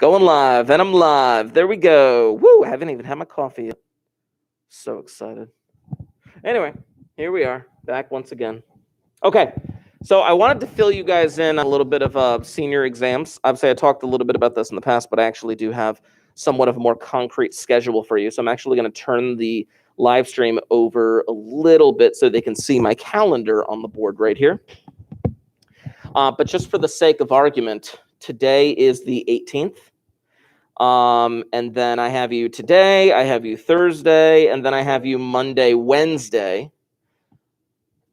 Going live, and I'm live. There we go. Woo, I haven't even had my coffee yet. So excited. Anyway, here we are, back once again. Okay, so I wanted to fill you guys in on a little bit of senior exams. Obviously, I talked a little bit about this in the past, but I actually do have somewhat of a more concrete schedule for you. So I'm actually going to turn the live stream over a little bit so they can see my calendar on the board right here. But just for the sake of argument, today is the 18th. And then I have you today, I have you Thursday, and then I have you Monday, Wednesday.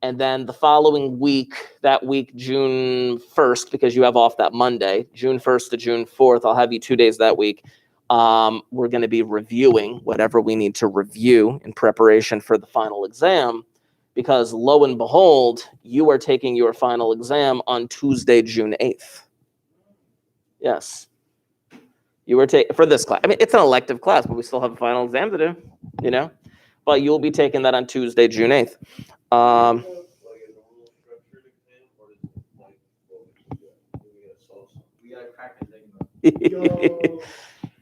And then the following week, that week, June 1st, because you have off that Monday, June 1st to June 4th, I'll have you 2 days that week. We're going to be reviewing whatever we need to review in preparation for the final exam, because lo and behold, you are taking your final exam on Tuesday, June 8th. Yes. You were taking for this class. I mean, it's an elective class, but we still have a final exam to do, you know? But you'll be taking that on Tuesday, June 8th.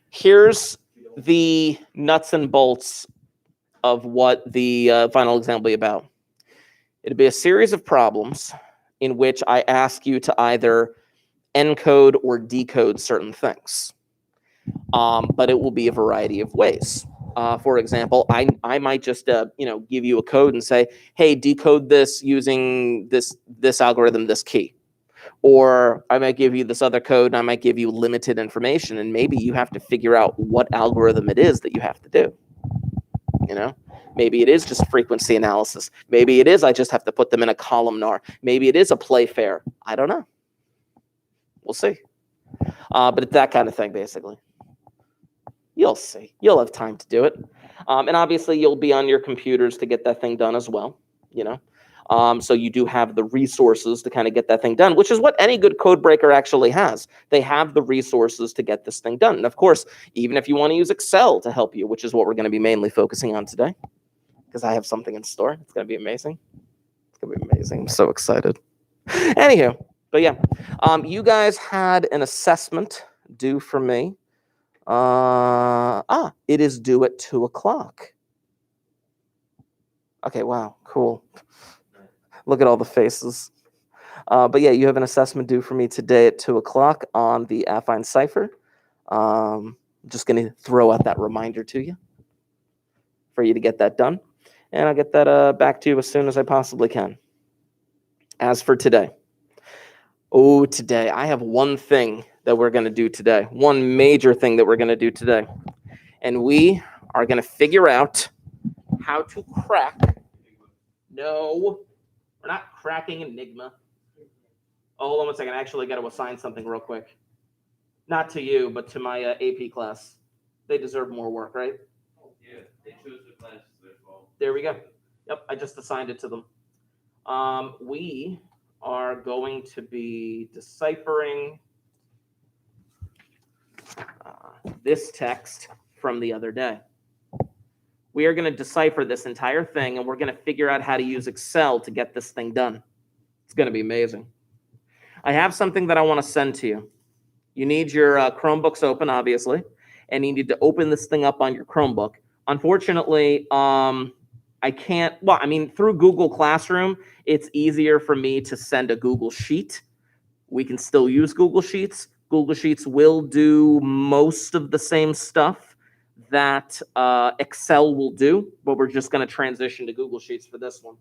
Here's the nuts and bolts of what the final exam will be about. It'll be a series of problems in which I ask you to either encode or decode certain things. But it will be a variety of ways. For example, I might just give you a code and say, hey, decode this using this algorithm, this key. Or I might give you this other code and I might give you limited information, and maybe you have to figure out what algorithm it is that you have to do. You know, maybe it is just frequency analysis. Maybe it is I just have to put them in a columnar. Maybe it is a Playfair. I don't know. We'll see. But it's that kind of thing, basically. You'll see. You'll have time to do it. And obviously, you'll be on your computers to get that thing done as well, you know. So you do have the resources to kind of get that thing done, which is what any good code breaker actually has. They have the resources to get this thing done. And of course, even if you want to use Excel to help you, which is what we're going to be mainly focusing on today, because I have something in store. It's going to be amazing. It's going to be amazing. I'm so excited. Anywho, but yeah, you guys had an assessment due for me. It is due at 2 o'clock. Okay, wow, cool. Look at all the faces. But yeah, you have an assessment due for me today at 2 o'clock on the Affine Decipher. I'm just going to throw out that reminder to you for you to get that done. And I'll get that back to you as soon as I possibly can. As for today. Today, I have one thing that we're going to do today. One major thing that we're going to do today. And we are going to figure out how to crack. No, we're not cracking Enigma. Oh, hold on one second. I actually got to assign something real quick. Not to you, but to my AP class. They deserve more work, right? Yeah, they chose the class as well. There we go. Yep, I just assigned it to them. We are going to be deciphering this text from the other day. We are going to decipher this entire thing, and we're going to figure out how to use Excel to get this thing done. It's going to be amazing. I have something that I want to send to you. You need your Chromebooks open, obviously, and you need to open this thing up on your Chromebook. Unfortunately, I can't, well, I mean, through Google Classroom, it's easier for me to send a Google Sheet. We can still use Google Sheets. Google Sheets will do most of the same stuff that Excel will do, but we're just going to transition to Google Sheets for this one.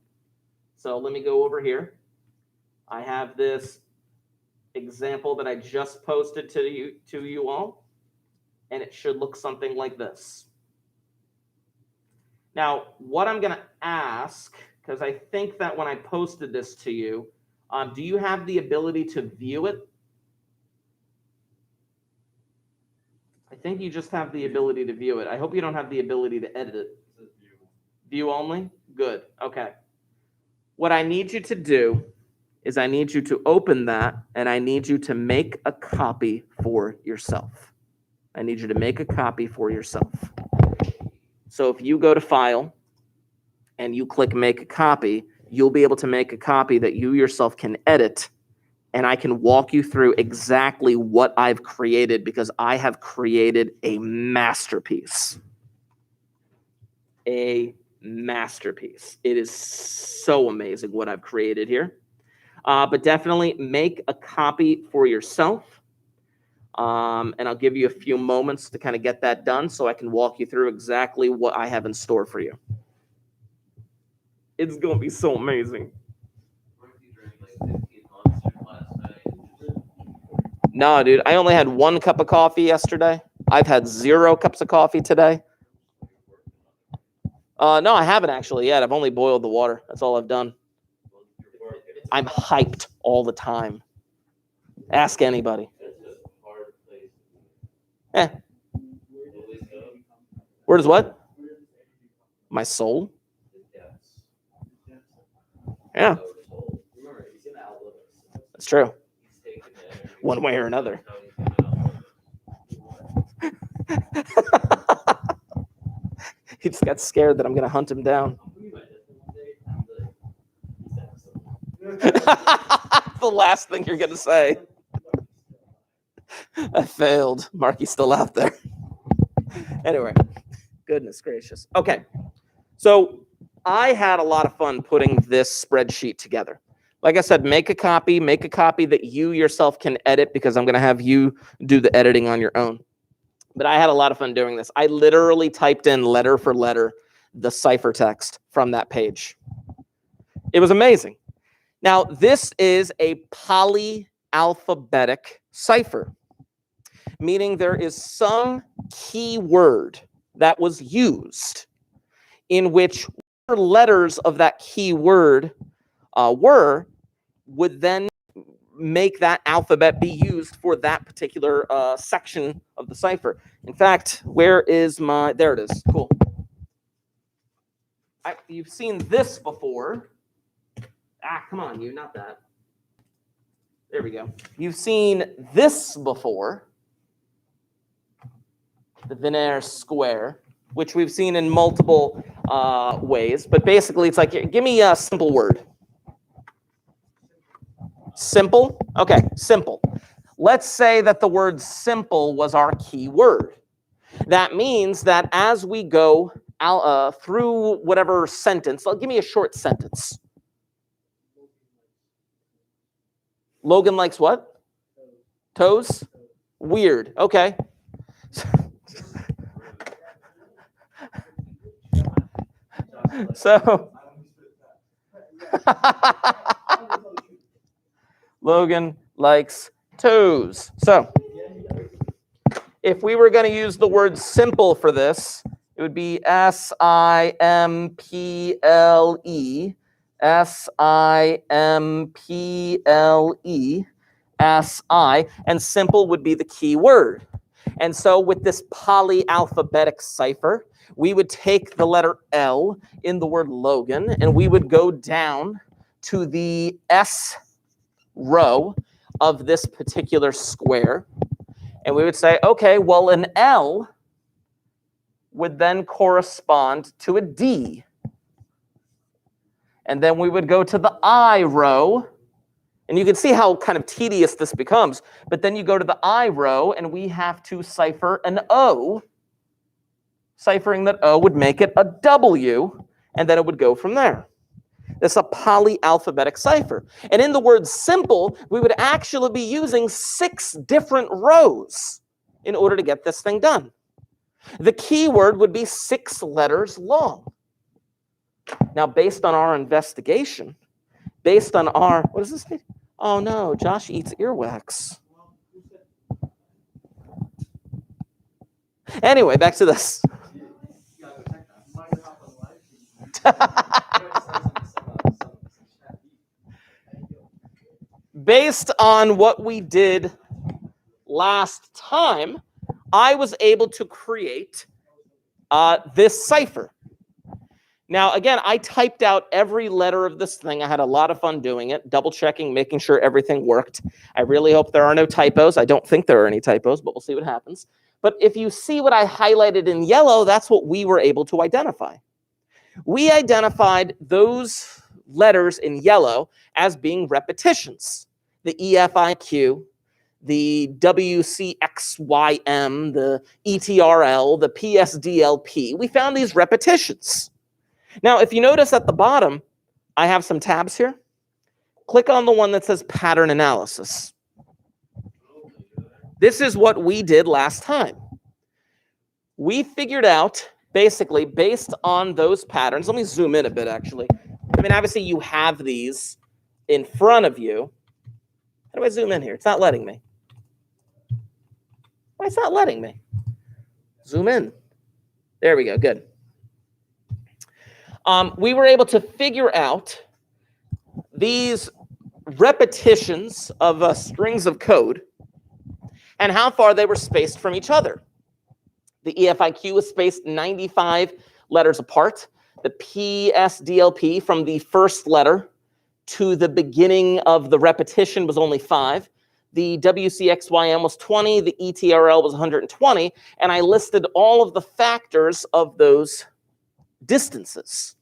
So let me go over here. I have this example that I just posted to you all, and it should look something like this. Now, what I'm going to ask, because I think that when I posted this to you, do you have the ability to view it? I think you just have the ability to view it. I hope you don't have the ability to edit it. View only? Good. Okay. What I need you to do is I need you to open that, and I need you to make a copy for yourself. I need you to make a copy for yourself. So if you go to File and you click Make a Copy, you'll be able to make a copy that you yourself can edit and I can walk you through exactly what I've created because I have created a masterpiece. A masterpiece. It is so amazing what I've created here. But definitely make a copy for yourself. And I'll give you a few moments to kind of get that done so I can walk you through exactly what I have in store for you. It's going to be so amazing. No, dude, I only had 1 cup of coffee yesterday. I've had 0 cups of coffee today. No, I haven't actually yet. I've only boiled the water. That's all I've done. I'm hyped all the time. Ask anybody. Where does what? My soul? Yeah. That's true. One way or another. He just got scared that I'm going to hunt him down. The last thing you're going to say. I failed. Marky's still out there. Anyway, goodness gracious. Okay, so I had a lot of fun putting this spreadsheet together. Like I said, make a copy that you yourself can edit because I'm going to have you do the editing on your own. But I had a lot of fun doing this. I literally typed in letter for letter the ciphertext from that page. It was amazing. Now, this is a polyalphabetic cipher, meaning there is some key word that was used in which letters of that key word would then make that alphabet be used for that particular section of the cipher. In fact, where is my, there it is, cool. You've seen this before. Come on, you, not that. There we go. You've seen this before. The Vigenere square, which we've seen in multiple ways. But basically, it's like, give me a simple word. Simple? Okay, simple. Let's say that the word simple was our key word. That means that as we go through whatever sentence, give me a short sentence. Logan likes what? Toes? Weird. Okay. So, Logan likes toes. So, if we were going to use the word simple for this, it would be S-I-M-P-L-E, S-I-M-P-L-E, S-I, and simple would be the key word. And so with this polyalphabetic cipher, we would take the letter L in the word Logan, and we would go down to the S row of this particular square. And we would say, okay, well, an L would then correspond to a D. And then we would go to the I row. And you can see how kind of tedious this becomes. But then you go to the I row, and we have to cipher an O. Ciphering that O would make it a W, and then it would go from there. It's a polyalphabetic cipher. And in the word simple, we would actually be using 6 different rows in order to get this thing done. The keyword would be 6 letters long. Now, based on our investigation, based on our, what does this say? Oh no, Josh eats earwax. Anyway, back to this. Based on what we did last time, I was able to create this cipher. Now, again, I typed out every letter of this thing. I had a lot of fun doing it, double checking, making sure everything worked. I really hope there are no typos. I don't think there are any typos, but we'll see what happens. But if you see what I highlighted in yellow, that's what we were able to identify. We identified those letters in yellow as being repetitions. the EFIQ, the WCXYM, the ETRL, the PSDLP. We found these repetitions. Now, if you notice at the bottom, I have some tabs here. Click on the one that says pattern analysis. This is what we did last time. We figured out, basically, based on those patterns. Let me zoom in a bit, actually. I mean, obviously, you have these in front of you. How do I zoom in here? It's not letting me. Why it's not letting me? Zoom in. There we go. Good. We were able to figure out these repetitions of strings of code and how far they were spaced from each other. The EFIQ was spaced 95 letters apart. The PSDLP from the first letter to the beginning of the repetition was only 5. The WCXYM was 20. The ETRL was 120. And I listed all of the factors of those distances.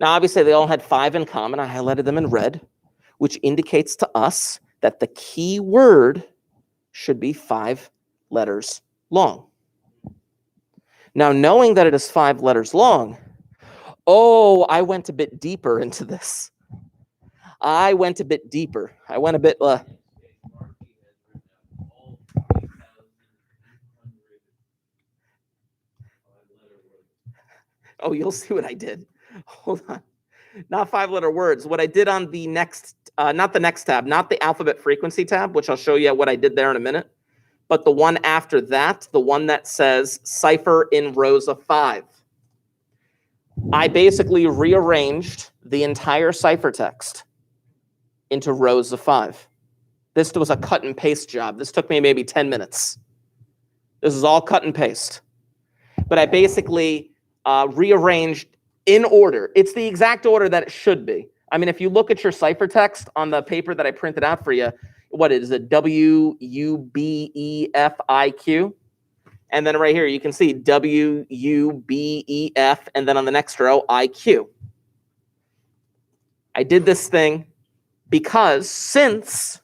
Now, obviously, they all had 5 in common. I highlighted them in red, which indicates to us that the key word should be 5 letters long. Now, knowing that it is 5 letters long, I went a bit deeper into this. I went a bit deeper. I went a bit... Oh, you'll see what I did. Hold on. Not 5-letter words. What I did on the next, not the next tab, not the alphabet frequency tab, which I'll show you what I did there in a minute, but the one after that, the one that says cipher in rows of 5. I basically rearranged the entire ciphertext into rows of 5. This was a cut and paste job. This took me maybe 10 minutes. This is all cut and paste. But I basically rearranged in order. It's the exact order that it should be. I mean, if you look at your ciphertext on the paper that I printed out for you, what is it? WUBEFIQ. And then right here, you can see WUBEF, and then on the next row, IQ. I did this thing because since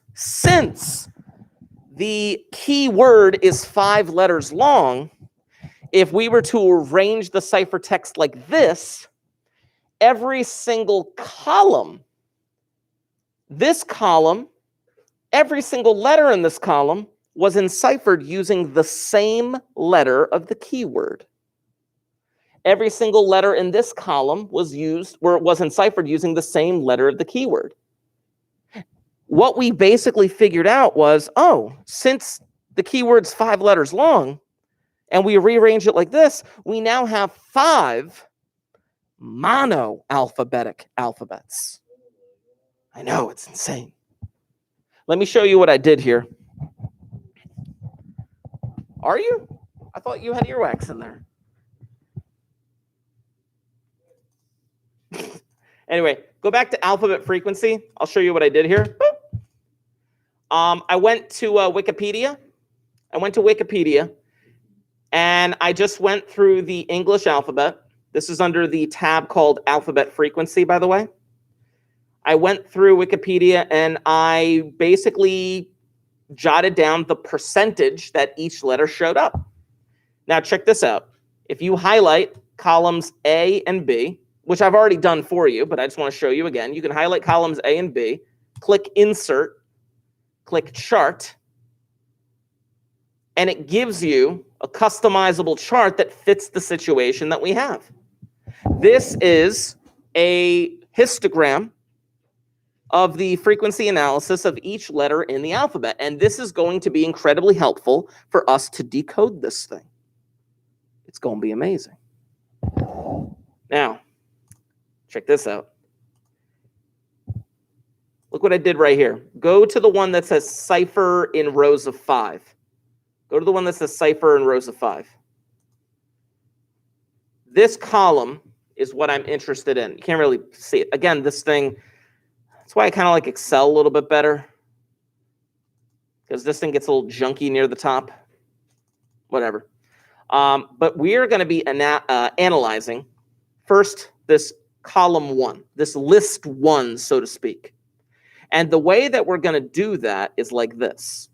the key word is 5 letters long, if we were to arrange the ciphertext like this, every single column, every single letter in this column was enciphered using the same letter of the keyword. Every single letter in this column was enciphered using the same letter of the keyword. What we basically figured out was, since the keyword's 5 letters long, and we rearrange it like this, we now have 5 mono-alphabetic alphabets. I know, it's insane. Let me show you what I did here. Are you? I thought you had earwax in there. Anyway, go back to alphabet frequency. I'll show you what I did here. I went to Wikipedia. And I just went through the English alphabet. This is under the tab called alphabet frequency, by the way. I went through Wikipedia and I basically jotted down the percentage that each letter showed up. Now check this out. If you highlight columns A and B, which I've already done for you, but I just want to show you again. You can highlight columns A and B, click Insert, click Chart, and it gives you a customizable chart that fits the situation that we have. This is a histogram of the frequency analysis of each letter in the alphabet. And this is going to be incredibly helpful for us to decode this thing. It's going to be amazing. Now, check this out. Look what I did right here. Go to the one that says cipher in rows of 5. Go to the one that says cipher in rows of 5. This column is what I'm interested in. You can't really see it. Again, this thing, that's why I kind of like Excel a little bit better, because this thing gets a little junky near the top. Whatever. But we are going to be analyzing first this column 1, this list 1, so to speak. And the way that we're going to do that is like this.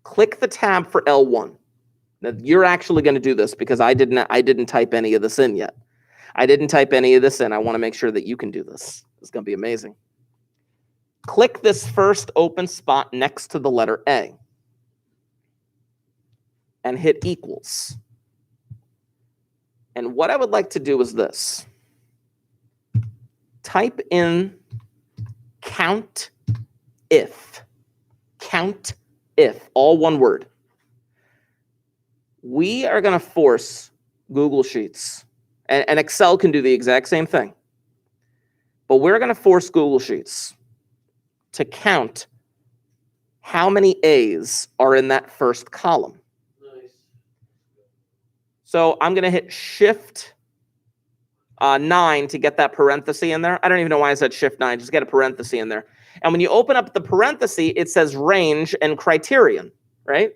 Click the tab for L1. Now, you're actually going to do this because I didn't type any of this in yet. I didn't type any of this in. I want to make sure that you can do this. It's going to be amazing. Click this first open spot next to the letter A and hit equals. And what I would like to do is this. Type in count if, all one word. We are going to force Google Sheets, and Excel can do the exact same thing, but we're going to force Google Sheets to count how many A's are in that first column. Nice. So I'm going to hit Shift 9 to get that parenthesis in there. I don't even know why I said Shift 9. Just get a parenthesis in there. And when you open up the parenthesis, it says range and criterion, right?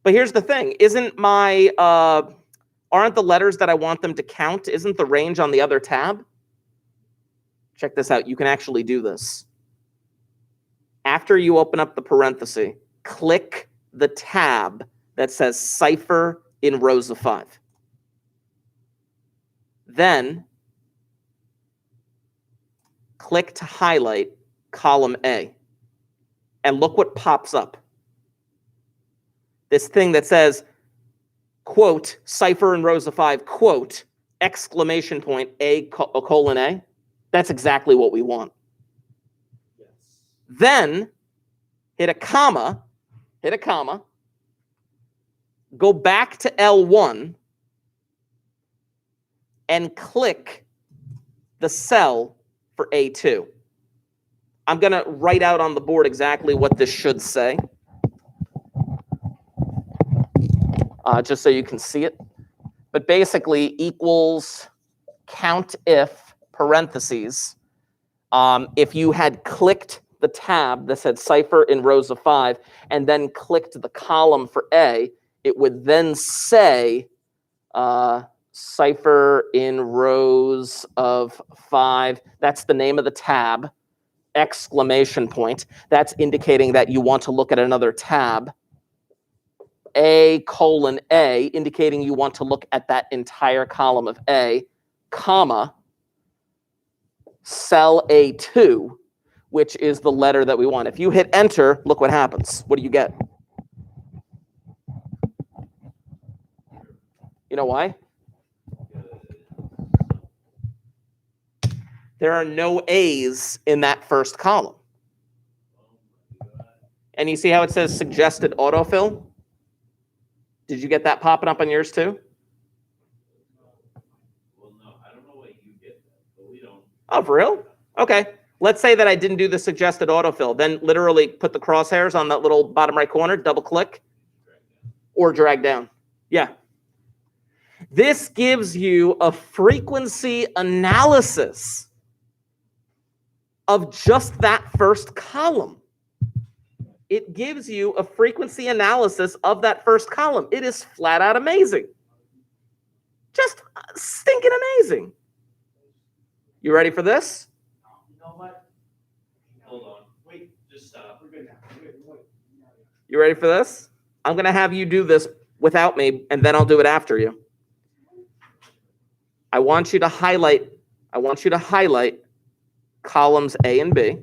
But here's the thing. Isn't my, aren't the letters that I want them to count, isn't the range on the other tab? Check this out. You can actually do this. After you open up the parenthesis, click the tab that says Cipher in rows of 5. Then click to highlight column A. And look what pops up. This thing that says, quote, Cipher in rows of 5, quote, exclamation point, colon A. That's exactly what we want. Yes. Then hit a comma, go back to L1 and click the cell for A2. I'm going to write out on the board exactly what this should say, just so you can see it. But basically equals count if parentheses. If you had clicked the tab that said Cipher in rows of 5 and then clicked the column for A, it would then say Cipher in rows of 5. That's the name of the tab, exclamation point. That's indicating that you want to look at another tab. A colon A, indicating you want to look at that entire column of A, comma, cell A2, which is the letter that we want. If you hit enter, look what happens. What do you get? You know why? There are no A's in that first column. And you see how it says suggested autofill? Did you get that popping up on yours too? Well, no, I don't know what you get, but we don't. Oh, for real? Okay. Let's say that I didn't do the suggested autofill. Then literally put the crosshairs on that little bottom right corner, double click, or drag down. Yeah. This gives you a frequency analysis of just that first column. It gives you a frequency analysis of that first column. It is flat out amazing. Just stinking amazing. You ready for this? You know what? Hold on. Wait, just stop. We're good now. Wait. You ready for this? I'm going to have you do this without me, and then I'll do it after you. I want you to highlight columns A and B.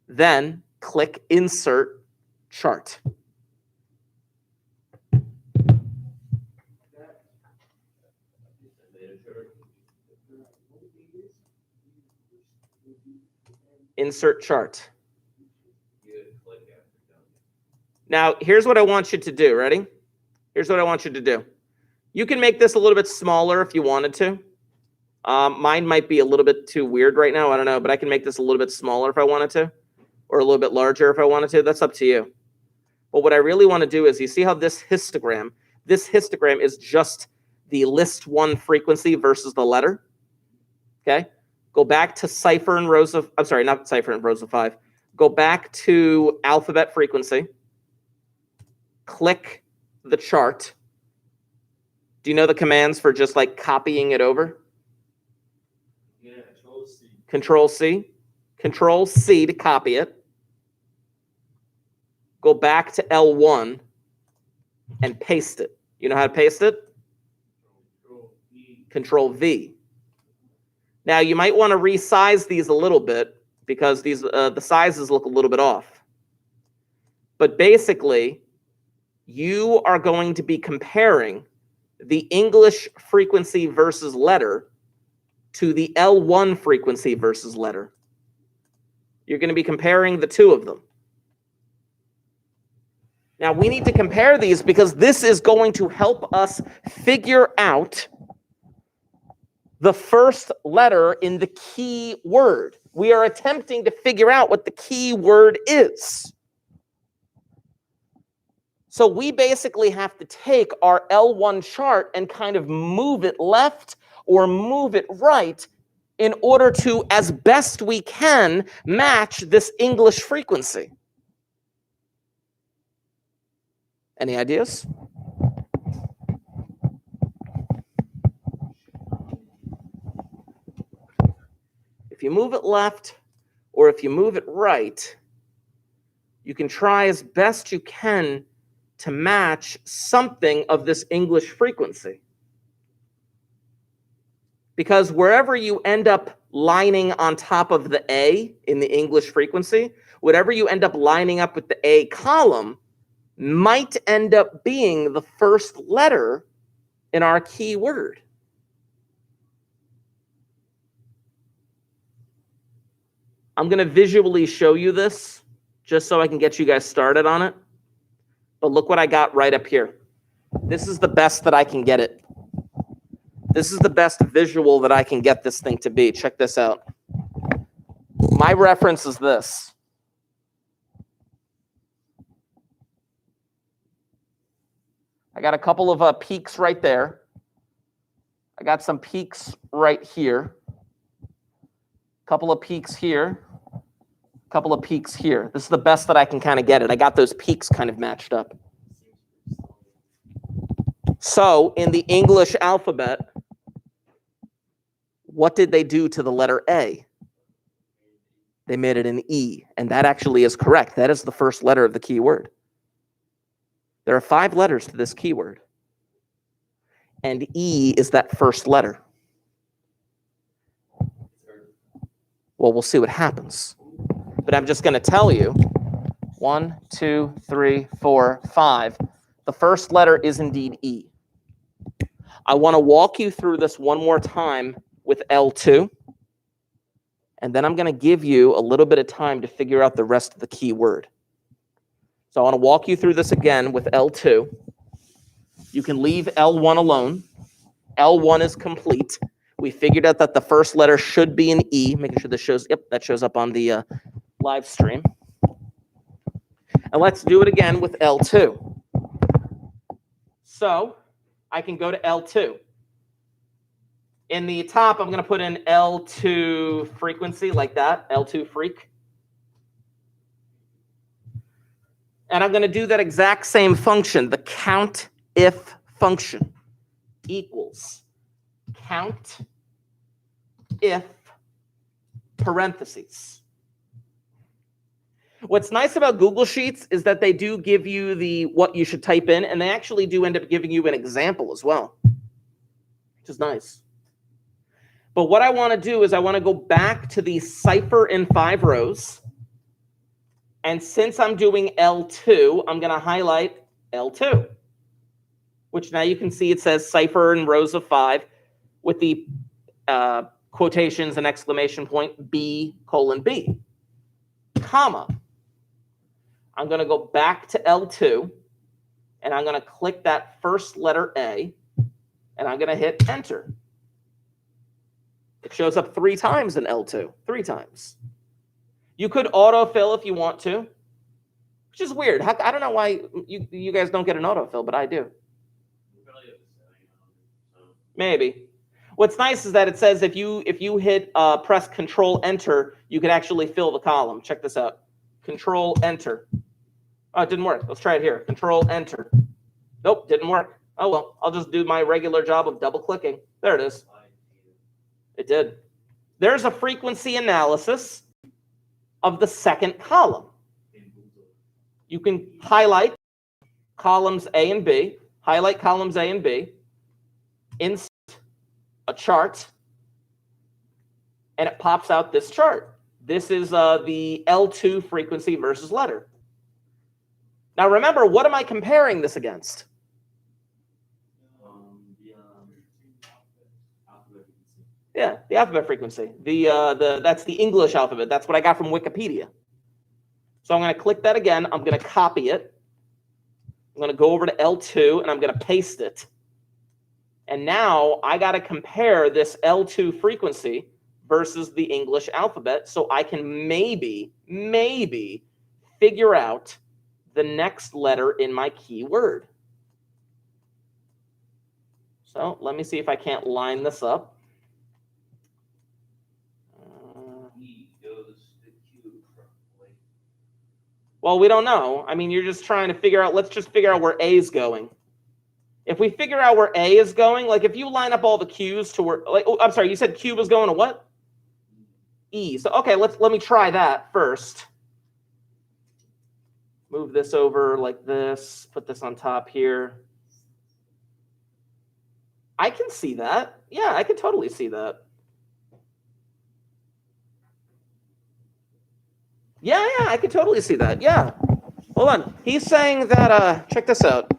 Then click Insert Chart. Insert chart. Now, here's what I want you to do. Ready? Here's what I want you to do. You can make this a little bit smaller if you wanted to. Mine might be a little bit too weird right now. I don't know, but I can make this a little bit smaller if I wanted to, or a little bit larger if I wanted to. That's up to you. But what I really want to do is, you see how this histogram is just the list 1 frequency versus the letter. Okay? Go back to Cipher in rows of, I'm sorry, not Cipher in rows of 5. Go back to alphabet frequency. Click the chart. Do you know the commands for just like copying it over? Yeah, Control C. Control C, Control C to copy it, go back to L1 and paste it. You know how to paste it? Control V. Now you might want to resize these a little bit because these the sizes look a little bit off. But basically, you are going to be comparing the English frequency versus letter to the L1 frequency versus letter. You're going to be comparing the two of them. Now, we need to compare these because this is going to help us figure out the first letter in the key word. We are attempting to figure out what the key word is. So we basically have to take our L1 chart and kind of move it left or move it right in order to, as best we can, match this English frequency. Any ideas? If you move it left or if you move it right, you can try as best you can to match something of this English frequency. Because wherever you end up lining on top of the A in the English frequency, whatever you end up lining up with the A column might end up being the first letter in our key word. I'm going to visually show you this just so I can get you guys started on it. But look what I got right up here. This is the best that I can get it. This is the best visual that I can get this thing to be. Check this out. My reference is this. I got a couple of peaks right there. I got some peaks right here. A couple of peaks here. A couple of peaks here. This is the best that I can kind of get it. I got those peaks kind of matched up. So in the English alphabet, what did they do to the letter A? They made it an E, and that actually is correct. That is the first letter of the keyword. There are 5 letters to this keyword, and E is that first letter. Well, we'll see what happens. But I'm just going to tell you, 1, 2, 3, 4, 5. The first letter is indeed E. I want to walk you through this one more time with L2. And then I'm going to give you a little bit of time to figure out the rest of the key word. So I want to walk you through this again with L2. You can leave L1 alone. L1 is complete. We figured out that the first letter should be an E. Making sure this shows, yep, that shows up on the live stream. And let's do it again with L2. So I can go to L2. In the top, I'm going to put in L2 frequency like that, L2 freak. And I'm going to do that exact same function, the count if function equals count if parentheses. What's nice about Google Sheets is that they do give you the what you should type in, and they actually do end up giving you an example as well, which is nice. But what I want to do is I want to go back to the cipher in 5 rows. And since I'm doing L2, I'm going to highlight L2, which now you can see it says cipher in rows of 5 with the quotations and exclamation point B:B, comma. I'm going to go back to L2, and I'm going to click that first letter A, and I'm going to hit enter. It shows up 3 times in L2, 3 times. You could autofill if you want to, which is weird. I don't know why you guys don't get an autofill, but I do. Maybe. What's nice is that it says if you hit press Control Enter, you can actually fill the column. Check this out. Control Enter. Oh, it didn't work. Let's try it here. Control Enter. Nope, didn't work. Oh well, I'll just do my regular job of double clicking. There it is. It did. there's a frequency analysis of the second column. You can highlight columns A and B, highlight columns A and B, insert a chart, and it pops out this chart. This is the L2 frequency versus letter. Now remember, what am I comparing this against? Yeah, the alphabet frequency. That's the English alphabet. That's what I got from Wikipedia. So I'm going to click that again. I'm going to copy it. I'm going to go over to L2 and I'm going to paste it. And now I got to compare this L2 frequency versus the English alphabet so I can maybe figure out the next letter in my keyword. So let me see if I can't line this up. Well, we don't know. I mean, you're just trying to figure out, let's just figure out where A is going. If we figure out where A is going, like if you line up all the Q's to where, like, oh, I'm sorry, you said Q was going to what? E. So, okay, let me try that first. Move this over like this, put this on top here. I can see that. Yeah, I can totally see that. Yeah, I can totally see that. Yeah. Hold on. He's saying that, check this out.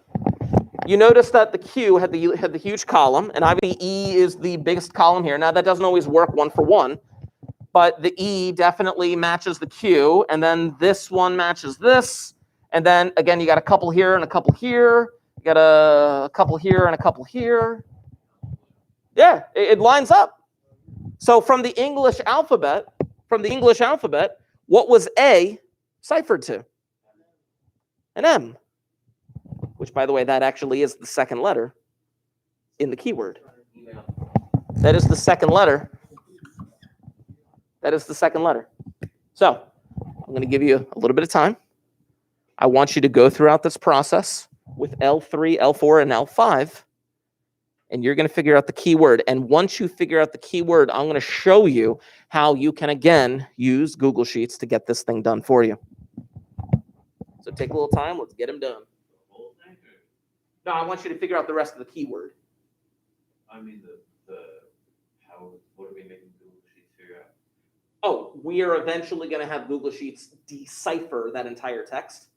You notice that the Q had the huge column, and obviously E is the biggest column here. Now, that doesn't always work one for one, but the E definitely matches the Q, and then this one matches this, and then, again, you got a couple here and a couple here. You got a couple here and a couple here. Yeah, it lines up. So from the English alphabet, what was A ciphered to? An M, which, by the way, that actually is the second letter in the keyword. That is the second letter. That is the second letter. So I'm going to give you a little bit of time. I want you to go throughout this process with L3, L4, and L5, and you're going to figure out the keyword. And once you figure out the keyword, I'm going to show you how you can, again, use Google Sheets to get this thing done for you. So take a little time. Let's get them done. No, I want you to figure out the rest of the keyword. I mean, what are we making Google Sheets figure out? Oh, we are eventually going to have Google Sheets decipher that entire text,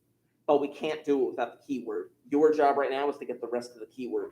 but we can't do it without the keyword. Your job right now is to get the rest of the keyword.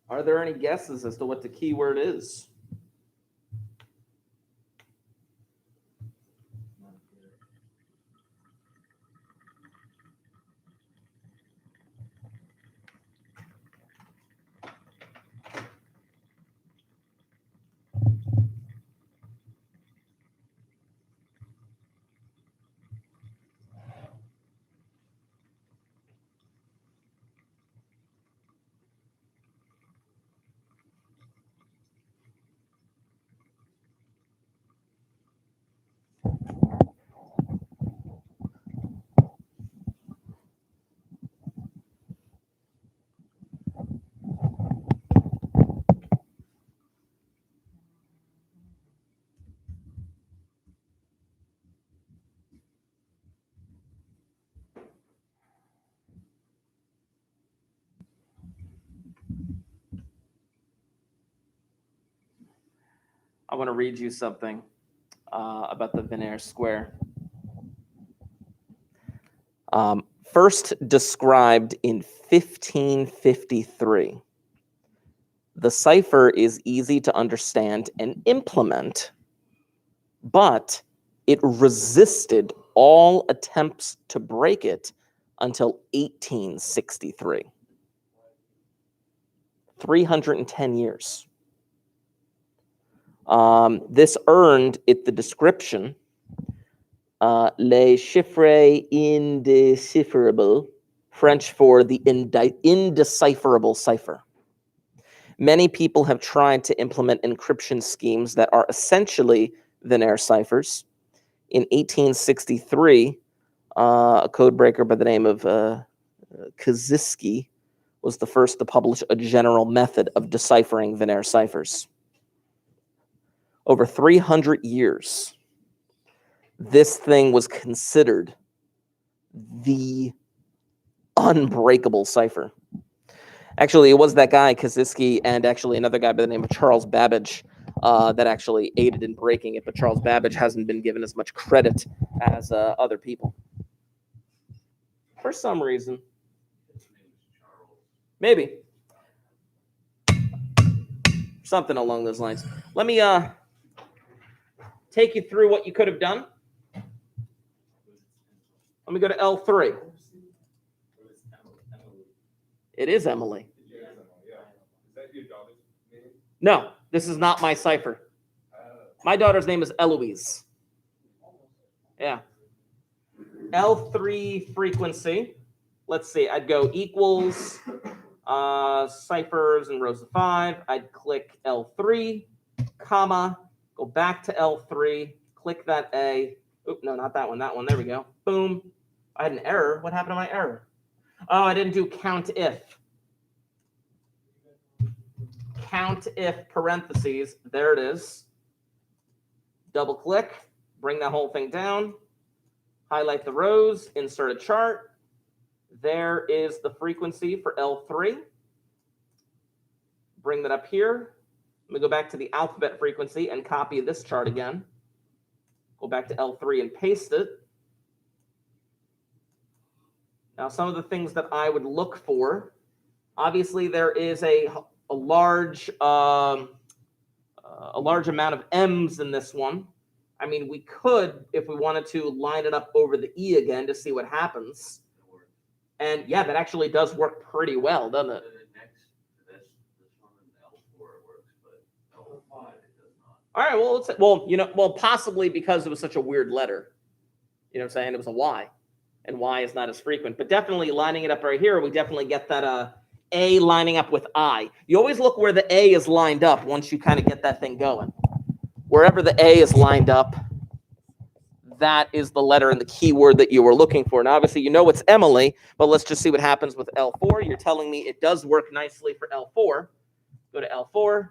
Are there any guesses as to what the keyword is? I want to read you something about the Vigenere square. First described in 1553. The cipher is easy to understand and implement, but it resisted all attempts to break it until 1863. 310 years. This earned it the description, les chiffres indéchiffrables, French for the indecipherable cipher. Many people have tried to implement encryption schemes that are essentially Vigenere ciphers. In 1863, a codebreaker by the name of Kaczynski was the first to publish a general method of deciphering Vigenere ciphers. Over 300 years, this thing was considered the unbreakable cipher. Actually, it was that guy, Kaczynski, and actually another guy by the name of Charles Babbage that actually aided in breaking it, but Charles Babbage hasn't been given as much credit as other people. For some reason. Maybe. Something along those lines. Let me take you through what you could have done. Let me go to L3. It is Emily. No, this is not my cipher. My daughter's name is Eloise. Yeah. L3 frequency. Let's see. I'd go equals ciphers and rows of 5. I'd click L3, comma, go back to L3, click that A. Oop, no, not that one. That one. There we go. Boom. I had an error. What happened to my error? Oh, I didn't do count if. Count if parentheses. There it is. Double click. Bring that whole thing down. Highlight the rows. Insert a chart. There is the frequency for L3. Bring that up here. Let me go back to the alphabet frequency and copy this chart again. Go back to L3 and paste it. Now, some of the things that I would look for, obviously there is a large a large amount of M's in this one. I mean, we could, if we wanted to, line it up over the E again to see what happens. And yeah, that actually does work pretty well, doesn't it? This one in L4 works, but L5 it does not. All right, well, possibly because it was such a weird letter. You know what I'm saying? It was a Y, and Y is not as frequent. But definitely lining it up right here, we definitely get that A lining up with I. You always look where the A is lined up once you kind of get that thing going. Wherever the A is lined up, that is the letter and the keyword that you were looking for. Now, obviously, you know it's Emily, but let's just see what happens with L4. You're telling me it does work nicely for L4. Go to L4.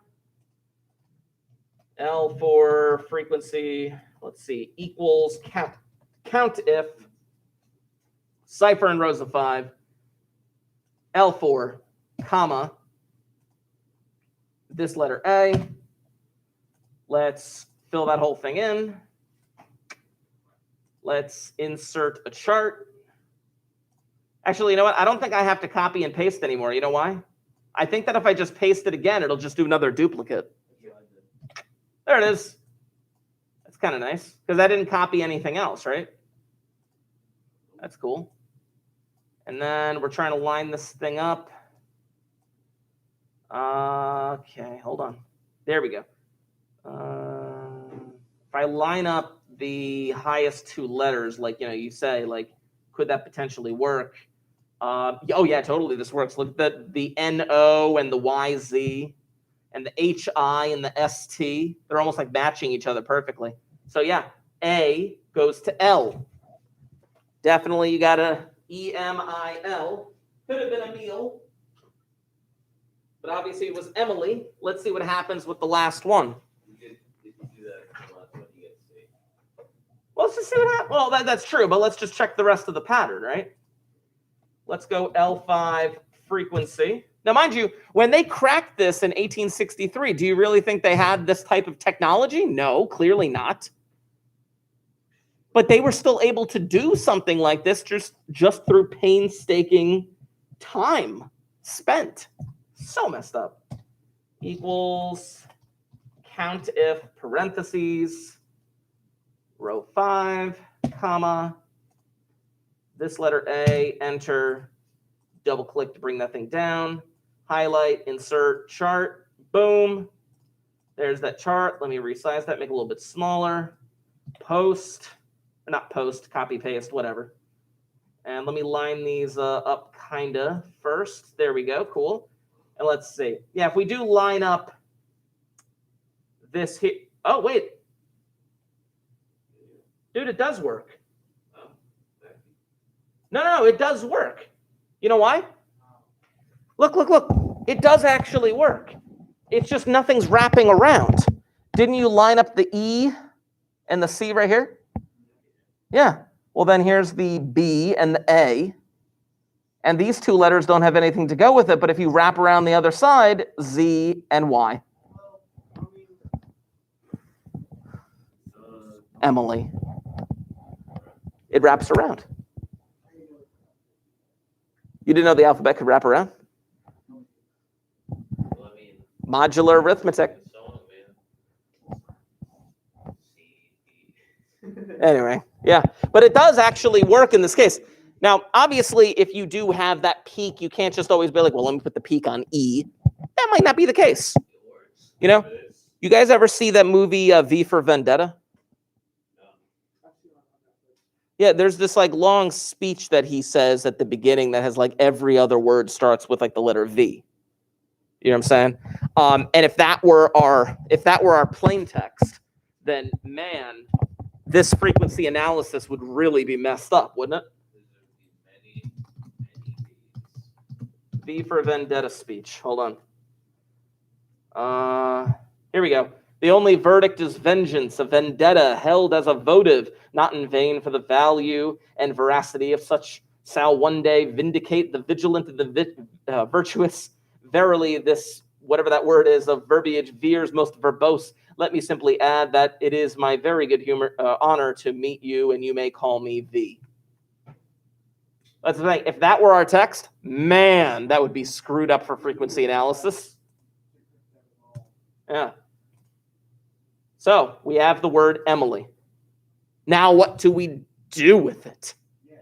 L4 frequency, let's see, equals count if, cipher in rows of 5, L4, comma, this letter A. Let's fill that whole thing in. Let's insert a chart. Actually, you know what? I don't think I have to copy and paste anymore. You know why? I think that if I just paste it again, it'll just do another duplicate. There it is. That's kind of nice because I didn't copy anything else, right? That's cool. And then we're trying to line this thing up. Okay, hold on. There we go. If I line up the highest 2 letters, like, you know, you say, like, could that potentially work? Oh, yeah, totally. This works. Look at the NO and the YZ and the HI and the ST. They're almost like matching each other perfectly. So, yeah, A goes to L. Definitely, you got a EMIL. Could have been a meal. But obviously, it was Emily. Let's see what happens with the last one. If you do that, you get C. Well, let's just see what happens. Well, that's true, but let's just check the rest of the pattern, right? Let's go L5 frequency. Now, mind you, when they cracked this in 1863, do you really think they had this type of technology? No, clearly not. But they were still able to do something like this just through painstaking time spent. So messed up. Equals count if parentheses row 5, comma, this letter A, enter, double click to bring that thing down, highlight, insert chart, boom. There's that chart. Let me resize that, make it a little bit smaller. Post, or not post, copy, paste, whatever. And let me line these up kinda first. There we go, cool. And let's see. Yeah, if we do line up this here. Oh, wait. Dude, it does work. No, it does work. You know why? Look. It does actually work. It's just nothing's wrapping around. Didn't you line up the E and the C right here? Yeah. Well, then here's the B and the A. And these 2 letters don't have anything to go with it, but if you wrap around the other side, Z and Y. Emily. It wraps around. You didn't know the alphabet could wrap around? Well, I mean, Modular arithmetic. Anyway, yeah. But it does actually work in this case. Now, obviously, if you do have that peak, you can't just always be like, well, let me put the peak on E. That might not be the case. You know? You guys ever see that movie V for Vendetta? Yeah, there's this like long speech that he says at the beginning that has like every other word starts with like the letter V. You know what I'm saying? And if that were our plain text, then man, this frequency analysis would really be messed up, wouldn't it? V for Vendetta speech. Hold on. Here we go. The only verdict is vengeance, a vendetta held as a votive, not in vain, for the value and veracity of such shall one day vindicate the vigilant and the virtuous. Verily, this, whatever that word is, of verbiage veers most verbose. Let me simply add that it is my very good honor to meet you, and you may call me V. That's the thing. If that were our text, man, that would be screwed up for frequency analysis. Yeah. So we have the word Emily. Now what do we do with it? Yeah.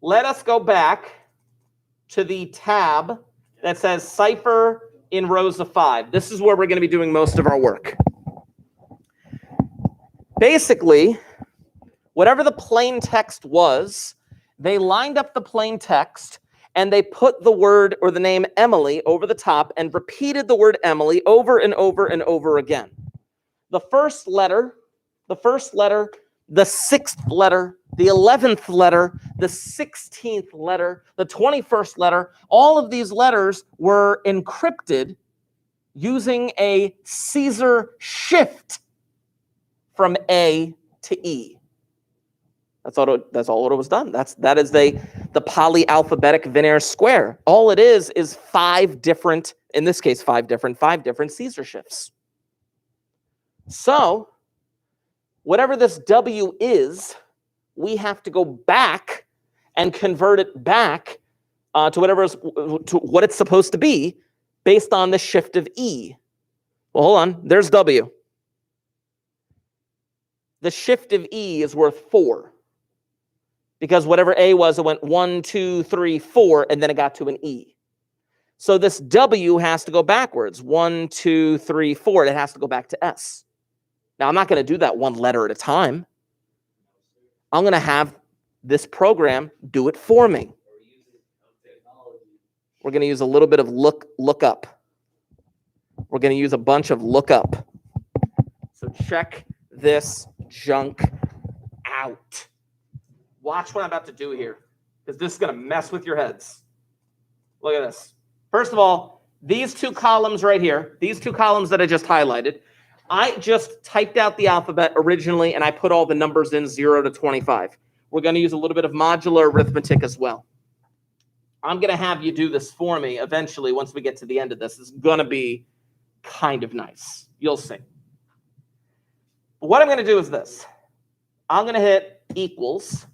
Let us go back to the tab that says Cipher in rows of 5. This is where we're going to be doing most of our work. Basically, whatever the plain text was, they lined up the plain text and they put the word or the name Emily over the top and repeated the word Emily over and over and over again. The first letter, the 6th letter, the 11th letter, the 16th letter, the 21st letter, all of these letters were encrypted using a Caesar shift from A to E. That's all it was done. That is the polyalphabetic Vigenere square. All it is 5 different, in this case, 5 different Caesar shifts. So, whatever this W is, we have to go back and convert it back to what it's supposed to be based on the shift of E. Well, hold on. There's W. The shift of E is worth 4. Because whatever A was, it went 1, 2, 3, 4, and then it got to an E. So this W has to go backwards. 1, 2, 3, 4. It has to go back to S. Now, I'm not going to do that one letter at a time. I'm going to have this program do it for me. We're going to use a little bit of lookup. We're going to use a bunch of lookup. So check this junk out. Watch what I'm about to do here, because this is going to mess with your heads. Look at this. First of all, these 2 columns right here, these 2 columns that I just highlighted, I just typed out the alphabet originally, and I put all the numbers in 0 to 25. We're going to use a little bit of modular arithmetic as well. I'm going to have you do this for me eventually once we get to the end of this. It's going to be kind of nice. You'll see. What I'm going to do is this. I'm going to hit equals,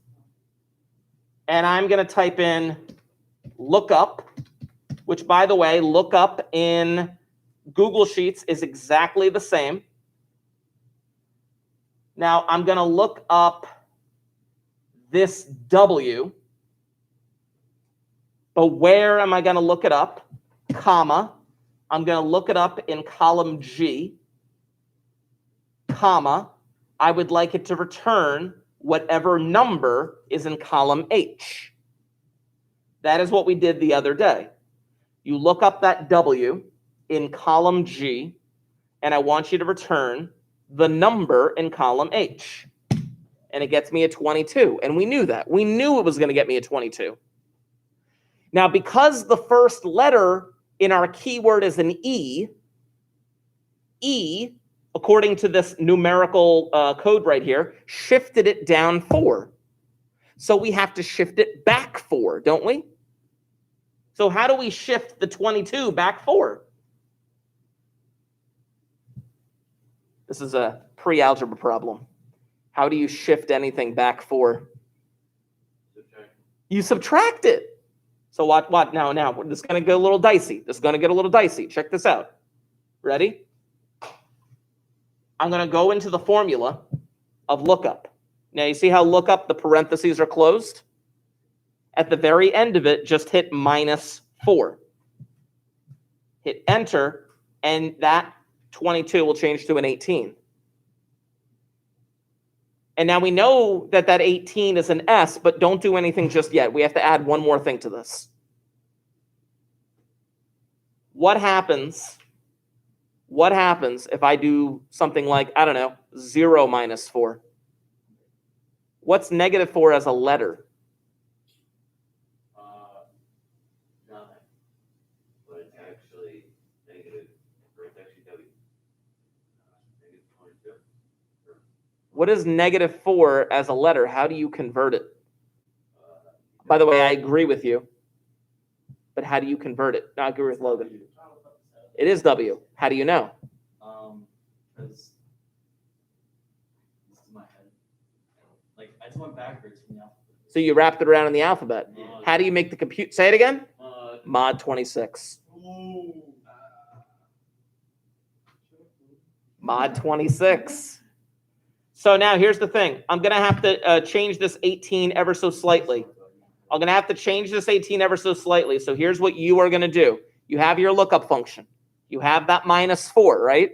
and I'm going to type in lookup, which, by the way, lookup in Google Sheets is exactly the same. Now, I'm going to look up this W, but where am I going to look it up? Comma. I'm going to look it up in column G, comma. I would like it to return whatever number is in column H. That is what we did the other day. You look up that W in column G, and I want you to return the number in column H. And it gets me a 22. And we knew that. We knew it was going to get me a 22. Now, because the first letter in our keyword is an E, according to this numerical code right here, shifted it down 4. So we have to shift it back 4, don't we? So how do we shift the 22 back 4? This is a pre-algebra problem. How do you shift anything back 4? You subtract it. So what now? This is going to get a little dicey. Check this out. Ready? I'm going to go into the formula of lookup. Now, you see how lookup, the parentheses are closed? At the very end of it, just hit -4. Hit enter, and that 22 will change to an 18. And now we know that 18 is an S, but don't do anything just yet. We have to add one more thing to this. What happens if I do something like, I don't know, 0 minus 4? What's -4 as a letter? Nothing. But it's actually negative, or it's actually W. Negative 22. What is -4 as a letter? How do you convert it? By the way, I agree with you. But how do you convert it? No, I agree with Logan. It is W. How do you know? Because this is my head. Like, I just went backwards from the alphabet. So you wrapped it around in the alphabet. How do you make the compute? Say it again. Mod 26. mod 26. So now here's the thing. I'm going to have to change this 18 ever so slightly. I'm going to have to change this 18 ever so slightly. So here's what you are going to do. You have your lookup function. You have that -4, right?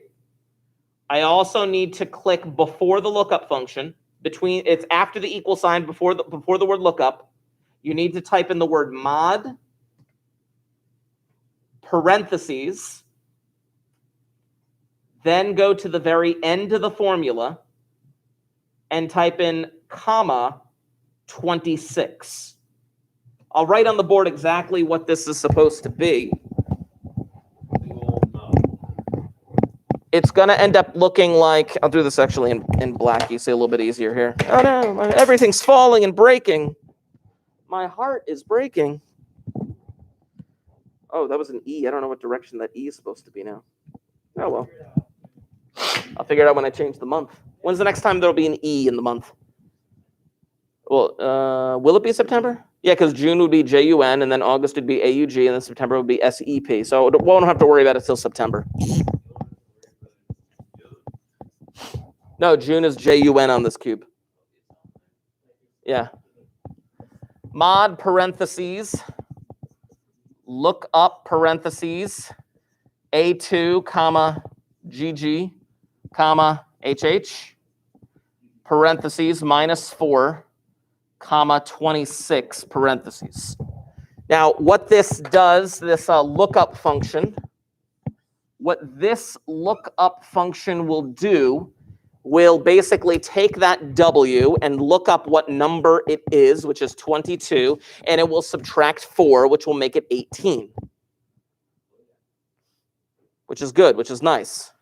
I also need to click before the lookup function. It's after the equal sign, before the word lookup. You need to type in the word mod, parentheses, then go to the very end of the formula and type in comma 26. I'll write on the board exactly what this is supposed to be. It's going to end up looking like, I'll do this actually in black, you see a little bit easier here. Oh no, everything's falling and breaking. My heart is breaking. Oh, that was an E. I don't know what direction that E is supposed to be now. Oh well. I'll figure it out when I change the month. When's the next time there'll be an E in the month? Well, will it be September? Yeah, because June would be JUN, and then August would be AUG, and then September would be SEP. So we won't have to worry about it till September. No, June is JUN on this cube. Yeah. Mod parentheses, look up parentheses, A2, comma, GG, comma, HH, parentheses, -4, comma, 26, parentheses. Now, what this does, this lookup function, what this lookup function will do will basically take that W and look up what number it is, which is 22, and it will subtract 4, which will make it 18. Which is good, which is nice.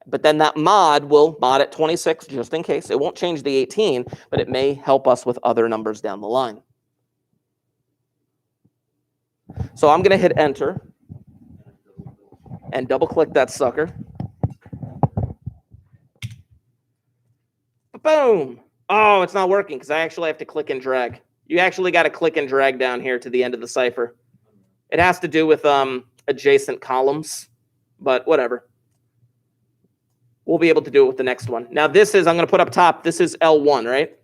But then that mod will mod at 26 just in case. It won't change the 18, but it may help us with other numbers down the line. So I'm going to hit enter and double click that sucker. Boom. Oh, it's not working because I actually have to click and drag. You actually got to click and drag down here to the end of the cipher. It has to do with adjacent columns, but whatever. We'll be able to do it with the next one. Now this is, I'm going to put up top, this is L1, right?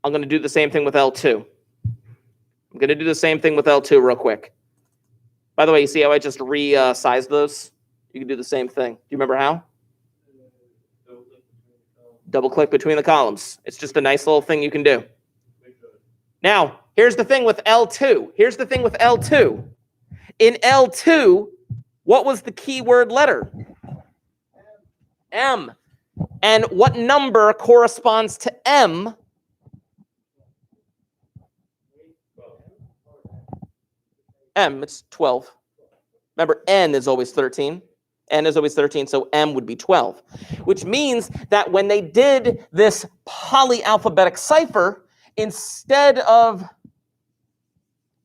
I'm going to do the same thing with L2. I'm going to do the same thing with L2 real quick. By the way, you see how I just resized those? You can do the same thing. Do you remember how? Double click between the columns. It's just a nice little thing you can do. Now, here's the thing with L2. Here's the thing with L2. In L2, what was the keyword letter? M. And what number corresponds to M? M, it's 12. Remember, N is always 13. N is always 13, so M would be 12. Which means that when they did this polyalphabetic cipher, instead of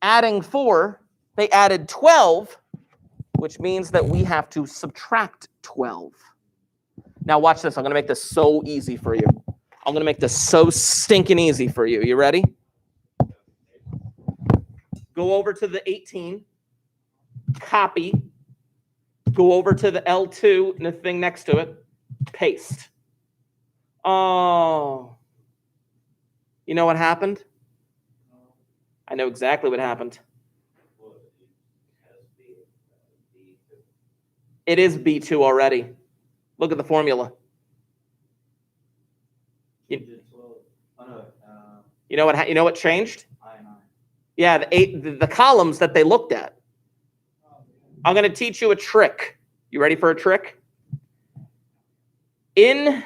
adding 4, they added 12, which means that we have to subtract 12. Now watch this. I'm going to make this so easy for you. I'm going to make this so stinking easy for you. You ready? Go over to the 18, copy, go over to the L2 and the thing next to it, paste. Oh. You know what happened? I know exactly what happened. It is B2 already. Look at the formula. You know what changed? Yeah, the columns that they looked at. I'm going to teach you a trick. You ready for a trick? In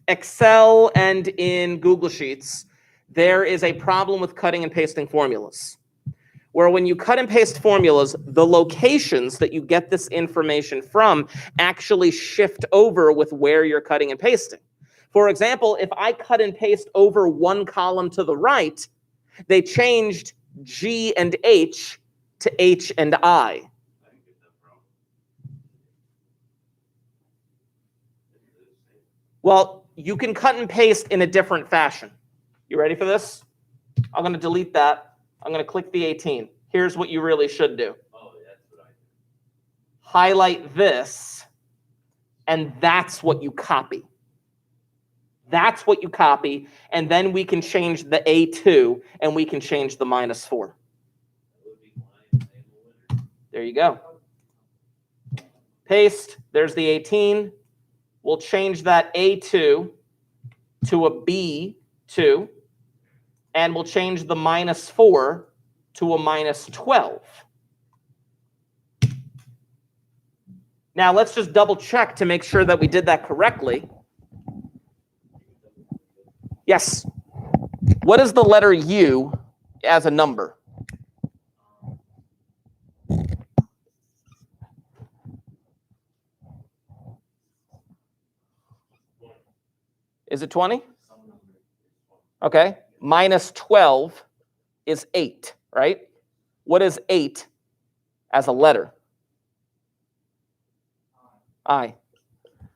Excel and in Google Sheets, there is a problem with cutting and pasting formulas, where when you cut and paste formulas, the locations that you get this information from actually shift over with where you're cutting and pasting. For example, if I cut and paste over one column to the right, they changed G and H to H and I. Well, you can cut and paste in a different fashion. You ready for this? I'm going to delete that. I'm going to click the 18. Here's what you really should do. highlight this, and that's what you copy. That's what you copy, and then we can change the A2, and we can change the -4. There you go. Paste. There's the 18. We'll change that A2 to a B2, and we'll change the -4 to a -12. Now, let's just double check to make sure that we did that correctly. Yes. What is the letter U as a number? Is it 20? Okay. -12 is 8, right? What is 8 as a letter? I.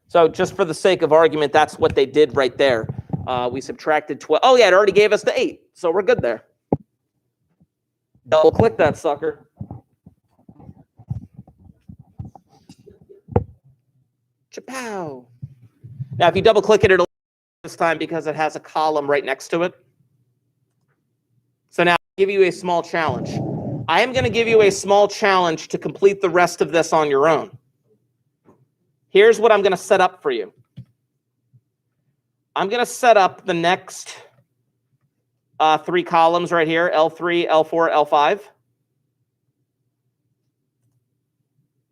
So just for the sake of argument, that's what they did right there. We subtracted 12. Oh, yeah, it already gave us the 8. So we're good there. Double click that sucker. Chapow. Now, if you double click it, it'll this time because it has a column right next to it. So now I'll give you a small challenge. I am going to give you a small challenge to complete the rest of this on your own. Here's what I'm going to set up for you. I'm going to set up the next 3 columns right here, L3, L4, L5.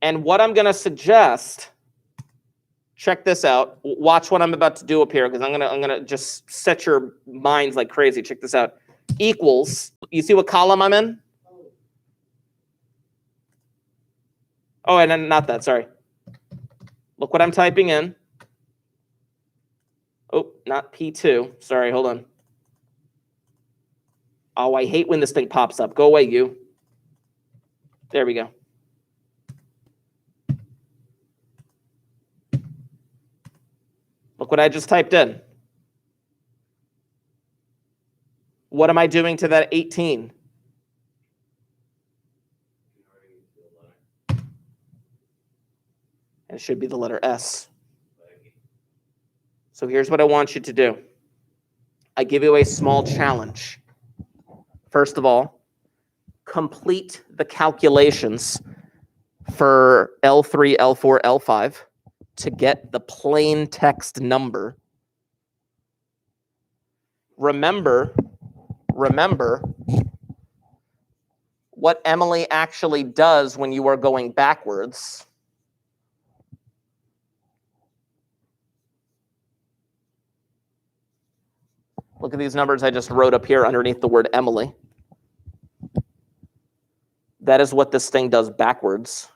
And what I'm going to suggest, check this out. Watch what I'm about to do up here because I'm gonna just set your minds like crazy. Check this out. Equals. You see what column I'm in? Oh, and then not that. Sorry. Look what I'm typing in. Oh, not P2. Sorry, hold on. Oh, I hate when this thing pops up. Go away, you. There we go. Look what I just typed in. What am I doing to that 18? And it should be the letter S. So here's what I want you to do. I give you a small challenge. First of all, complete the calculations for L3, L4, L5 to get the plain text number. Remember what Emily actually does when you are going backwards. Look at these numbers I just wrote up here underneath the word Emily. That is what this thing does backwards.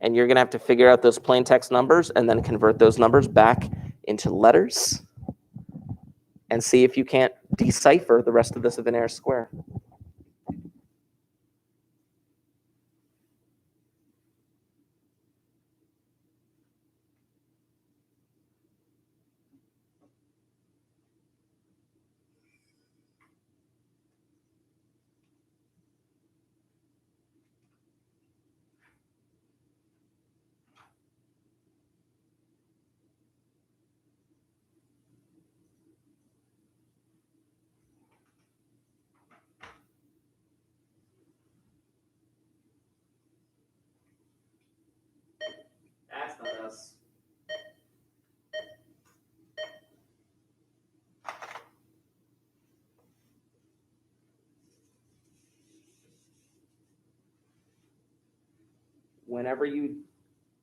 And you're going to have to figure out those plain text numbers and then convert those numbers back into letters and see if you can't decipher the rest of this Vigenere square. That's not us. Whenever you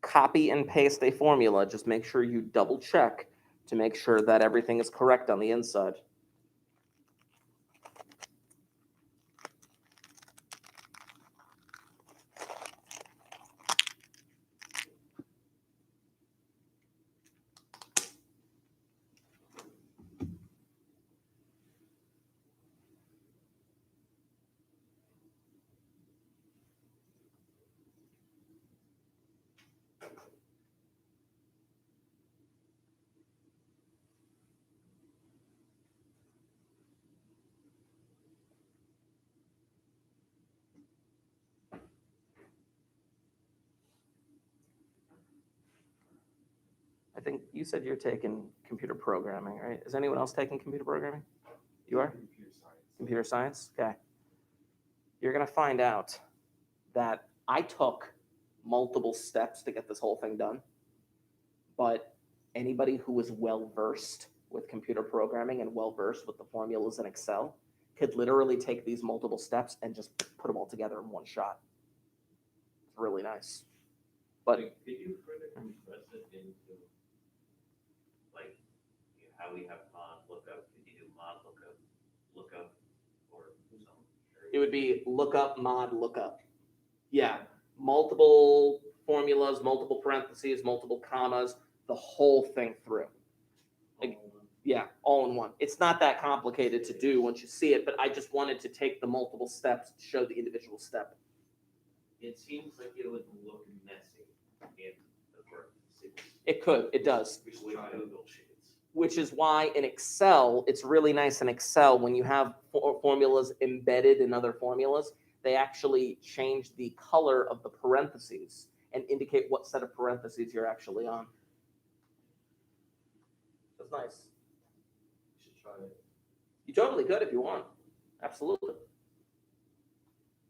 copy and paste a formula, just make sure you double check to make sure that everything is correct on the inside. think you said you're taking computer programming, right? Is anyone else taking computer programming? You are? Computer science. Computer science? Okay. You're going to find out that I took multiple steps to get this whole thing done. But anybody who is well versed with computer programming and well versed with the formulas in Excel could literally take these multiple steps and just put them all together in one shot. It's really nice. But Like, could you further compress it into, like, how we have mod lookup? Could you do mod lookup, or something? it would be lookup, mod, lookup. Yeah, multiple formulas, multiple parentheses, multiple commas, the whole thing through. Like, yeah, all in one. It's not that complicated to do once you see it, but I just wanted to take the multiple steps to show the individual step. It seems like it would look messy in the parentheses. It could, it does. With Google Sheets. Which is why in Excel, it's really nice in Excel when you have formulas embedded in other formulas, they actually change the color of the parentheses and indicate what set of parentheses you're actually on. That's nice. You should try it. You totally could if you want. Absolutely.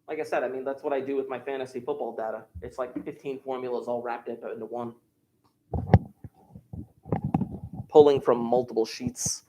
Like I said, I mean, that's what I do with my fantasy football data. It's like 15 formulas all wrapped up into one. Pulling from multiple sheets.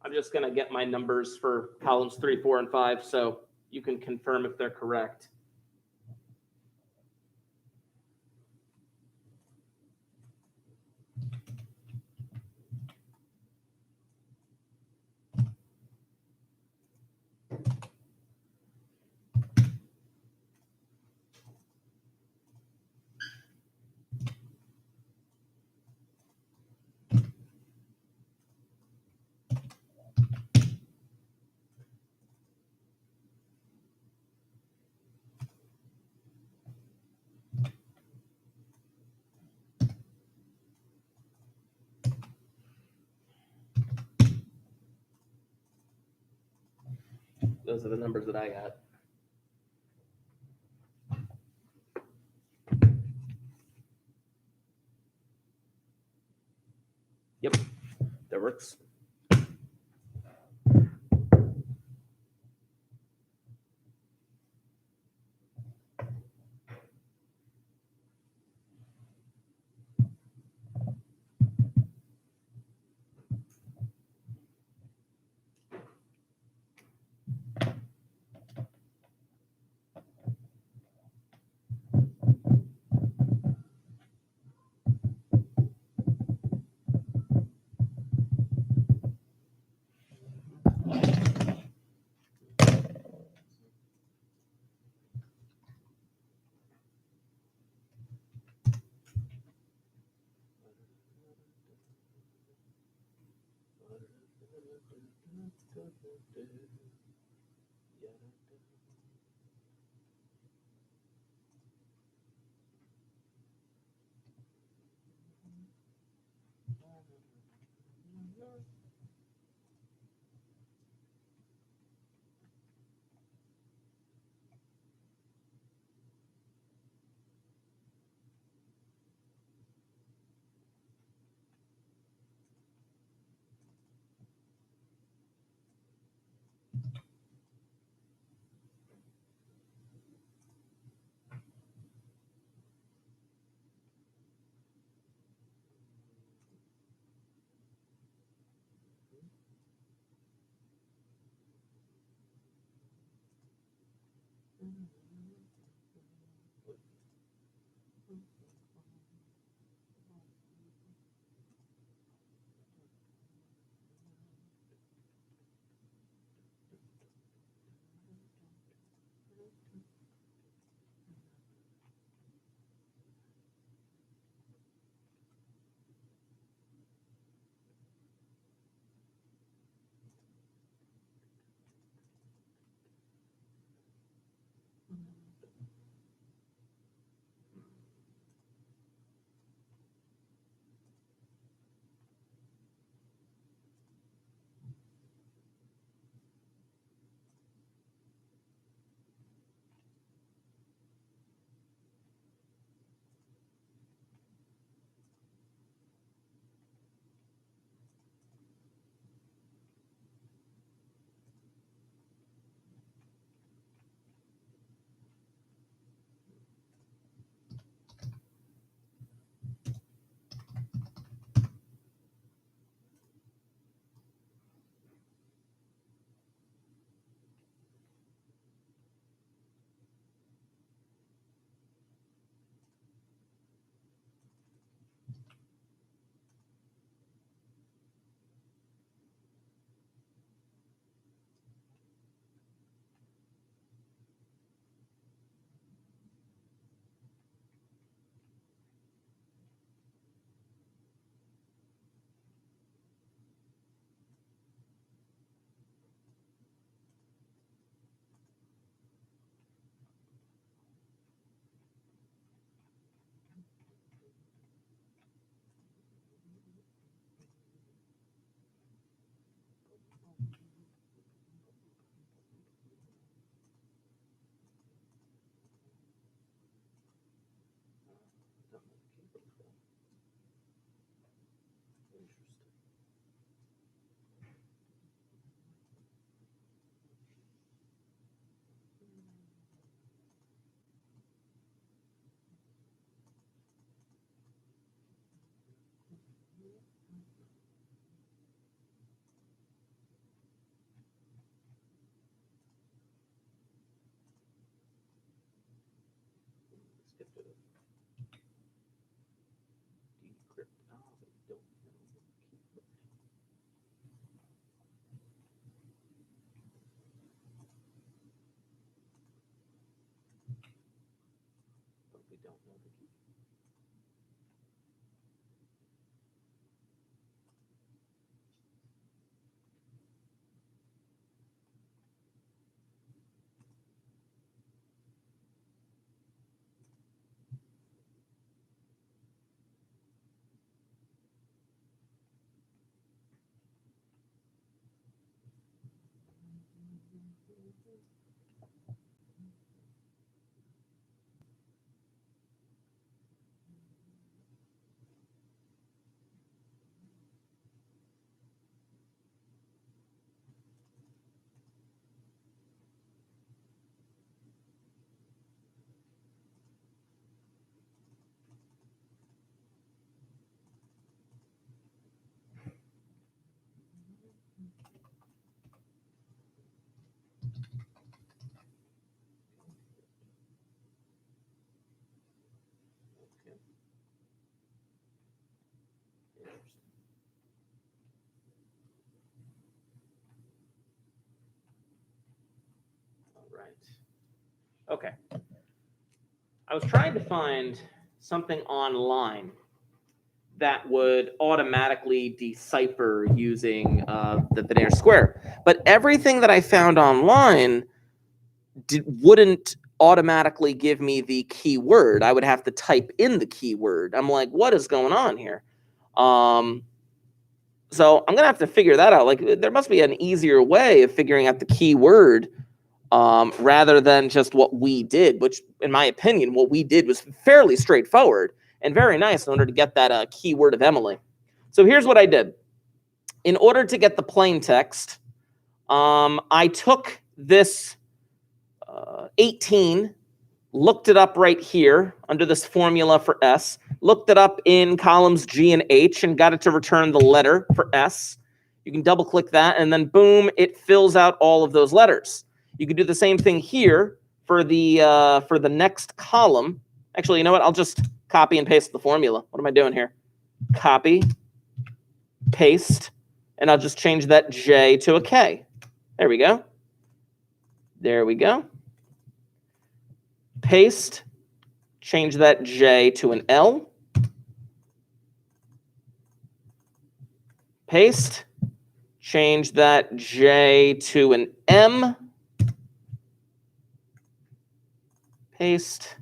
I'm just going to get my numbers for columns 3, 4, and 5 so you can confirm if they're correct. Those are the numbers that I got. Yep, that works. Skip to decryptology. Okay. I was trying to find something online that would automatically decipher using the Vigenere square. But everything that I found online wouldn't automatically give me the keyword. I would have to type in the keyword. I'm like, what is going on here? So I'm going to have to figure that out. Like, there must be an easier way of figuring out the keyword rather than just what we did, which, in my opinion, what we did was fairly straightforward and very nice in order to get that keyword of Emily. So here's what I did. In order to get the plain text, I took this 18, looked it up right here under this formula for S, looked it up in columns G and H, and got it to return the letter for S. You can double click that, and then boom, it fills out all of those letters. You can do the same thing here for the next column. Actually, you know what? I'll just copy and paste the formula. What am I doing here? Copy, paste, and I'll just change that J to a K. There we go. There we go. Paste, change that J to an L. Paste, change that J to an M. Paste,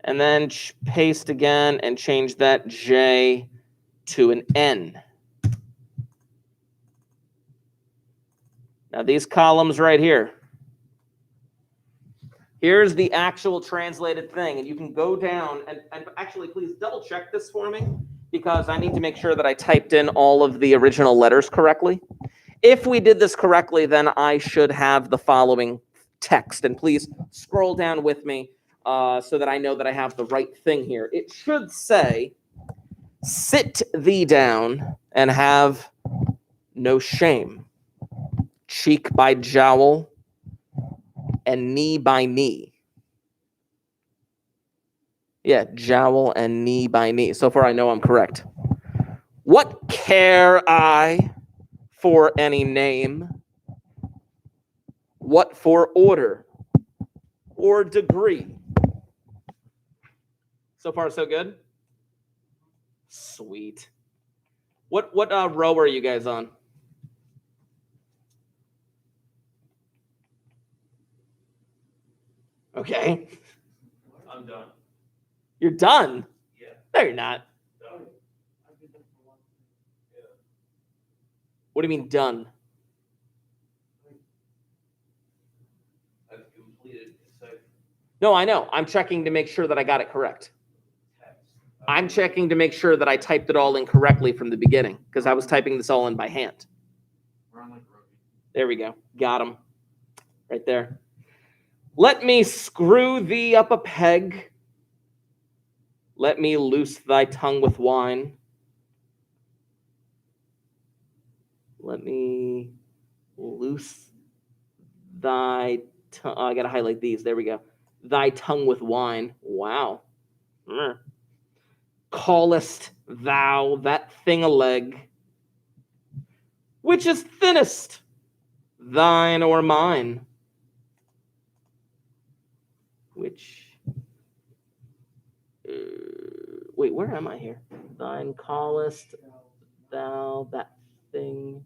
and then paste again and change that J to an N. Now these columns right here. Here's the actual translated thing, and you can go down and actually please double check this for me because I need to make sure that I typed in all of the original letters correctly. If we did this correctly, then I should have the following text, and please scroll down with me so that I know that I have the right thing here. It should say, "Sit thee down and have no shame, cheek by jowl and knee by knee." Yeah, jowl and knee by knee. So far, I know I'm correct. What care I for any name? What for order or degree? So far, so good? Sweet. What row are you guys on? Okay. I'm done. You're done? Yeah. No, you're not. Done. What do you mean done? I've completed Decipher No, I know. I'm checking to make sure that I got it correct. text. I'm checking to make sure that I typed it all in correctly from the beginning because I was typing this all in by hand. We're on like rugby. There we go. Got him. Right there. Let me screw thee up a peg. Let me loose thy tongue with wine. Let me loose thy tongue. Oh, I got to highlight these. There we go. Thy tongue with wine. Wow. Callest thou that thing a leg, which is thinnest, thine or mine? Which Wait, where am I here? Thine callest thou that thing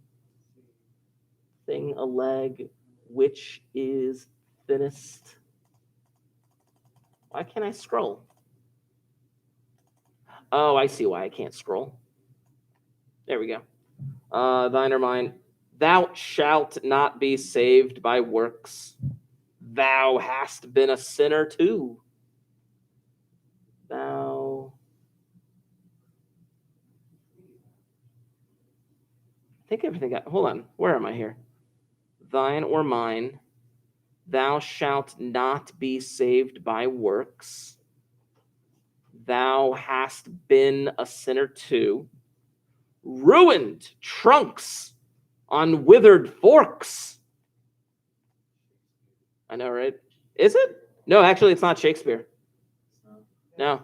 a leg, which is thinnest. Why can't I scroll? Oh, I see why I can't scroll. There we go. Thine or mine. Thou shalt not be saved by works. Thou hast been a sinner too. Thou. I think everything got. Hold on. Where am I here? Thine or mine. Thou shalt not be saved by works. Thou hast been a sinner too. Ruined trunks on withered forks. I know, right? Is it? No, actually, it's not Shakespeare. No.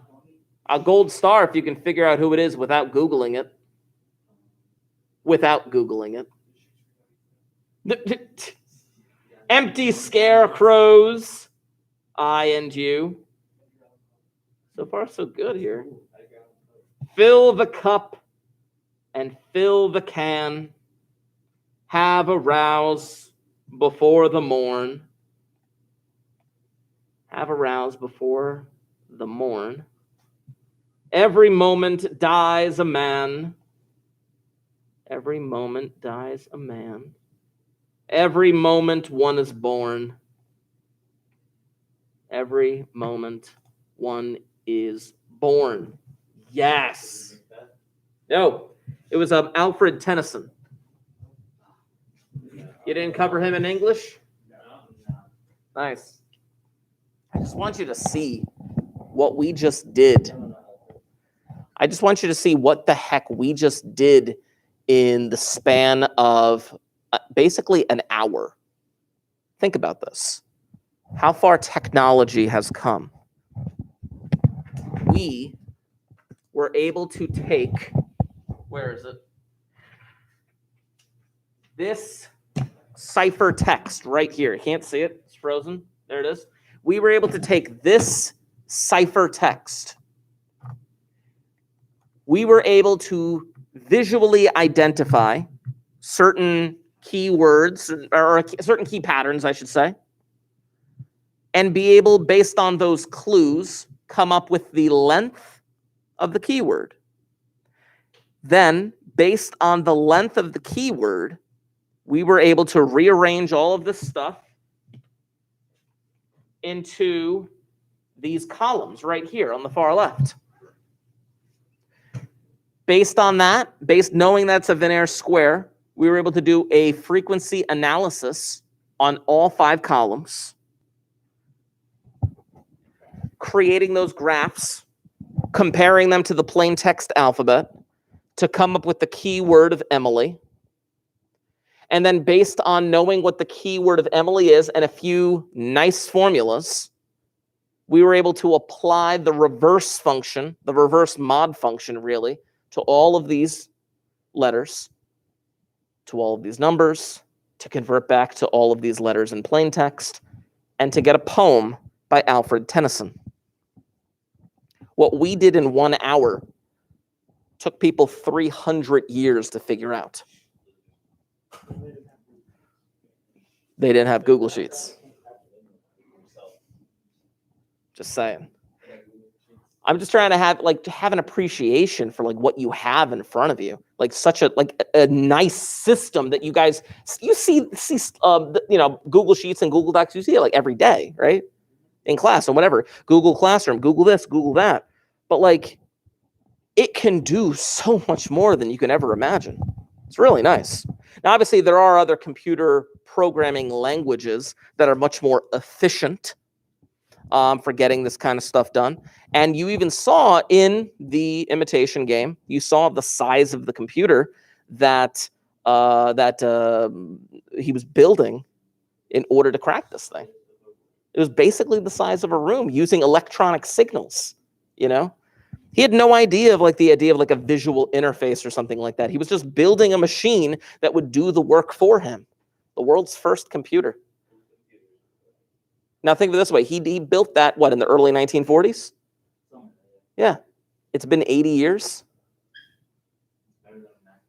A gold star if you can figure out who it is without Googling it. Without Googling it. Empty scarecrows. I and you. So far, so good here. Fill the cup and fill the can. Have a rouse before the morn. Have a rouse before the morn. Every moment dies a man. Every moment dies a man. Every moment one is born. Every moment one is born. Yes. No, it was Alfred Tennyson. You didn't cover him in English? Nice. I just want you to see what we just did. I just want you to see what the heck we just did in the span of basically an hour. Think about this. How far technology has come. We were able to take, where is it? This cipher text right here. Can't see it. It's frozen. There it is. We were able to take this cipher text. We were able to visually identify certain keywords or certain key patterns, I should say, and be able, based on those clues, come up with the length of the keyword. Then, based on the length of the keyword, we were able to rearrange all of this stuff into these columns right here on the far left. Based on that, knowing that's a Vigenere square, we were able to do a frequency analysis on all 5 columns, creating those graphs, comparing them to the plain text alphabet to come up with the keyword of Emily. And then based on knowing what the keyword of Emily is and a few nice formulas, we were able to apply the reverse function, the reverse mod function really, to all of these letters, to all of these numbers, to convert back to all of these letters in plain text, and to get a poem by Alfred Tennyson. What we did in 1 hour took people 300 years to figure out. They didn't have Google Sheets. Just saying. I'm just trying to have an appreciation for what you have in front of you, such a nice system that you guys see Google Sheets and Google Docs. You see it every day, right? In class or whatever. Google Classroom, Google this, Google that. But it can do so much more than you can ever imagine. It's really nice. Now, obviously, there are other computer programming languages that are much more efficient for getting this kind of stuff done. And you even saw in the imitation game, you saw the size of the computer that he was building in order to crack this thing. It was basically the size of a room using electronic signals, He had no idea of the idea of a visual interface or something like that. He was just building a machine that would do the work for him. The world's first computer. Now think of it this way. He built that, in the early 1940s? Yeah. It's been 80 years. Better than that.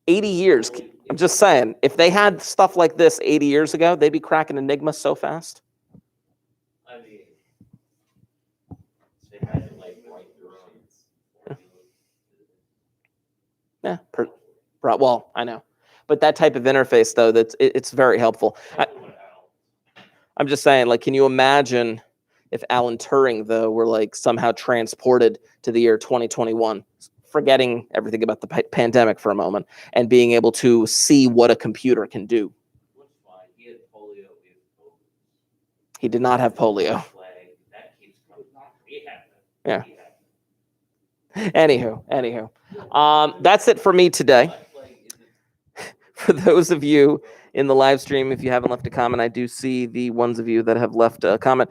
80 years. I'm just saying, if they had stuff like this 80 years ago, they'd be cracking Enigma so fast. I mean, they had to like write their own. Yeah. Well, I know. But that type of interface, though, it's very helpful. I'm just saying, like, can you imagine if Alan Turing, though, were like somehow transported to the year 2021, forgetting everything about the pandemic for a moment, and being able to see what a computer can do? Which one? He had polio. He did not have polio. That keeps coming. We have that. Yeah. We have Anywho, that's it for me today. that. What flag is it? For those of you in the live stream, if you haven't left a comment, I do see the ones of you that have left a comment.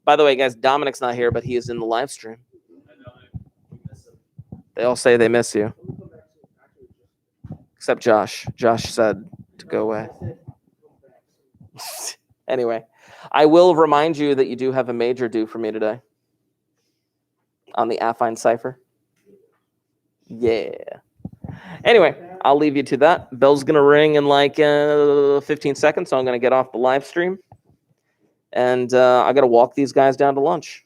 By the way, guys, Dominic's not here, but he is in the live stream. They all say they miss you, except Josh. Josh said to go away. Anyway, I will remind you that you do have a major due for me today on the Affine Cipher. Yeah. Anyway, I'll leave you to that. Bell's going to ring in like 15 seconds, so I'm going to get off the live stream. And I got to walk these guys down to lunch.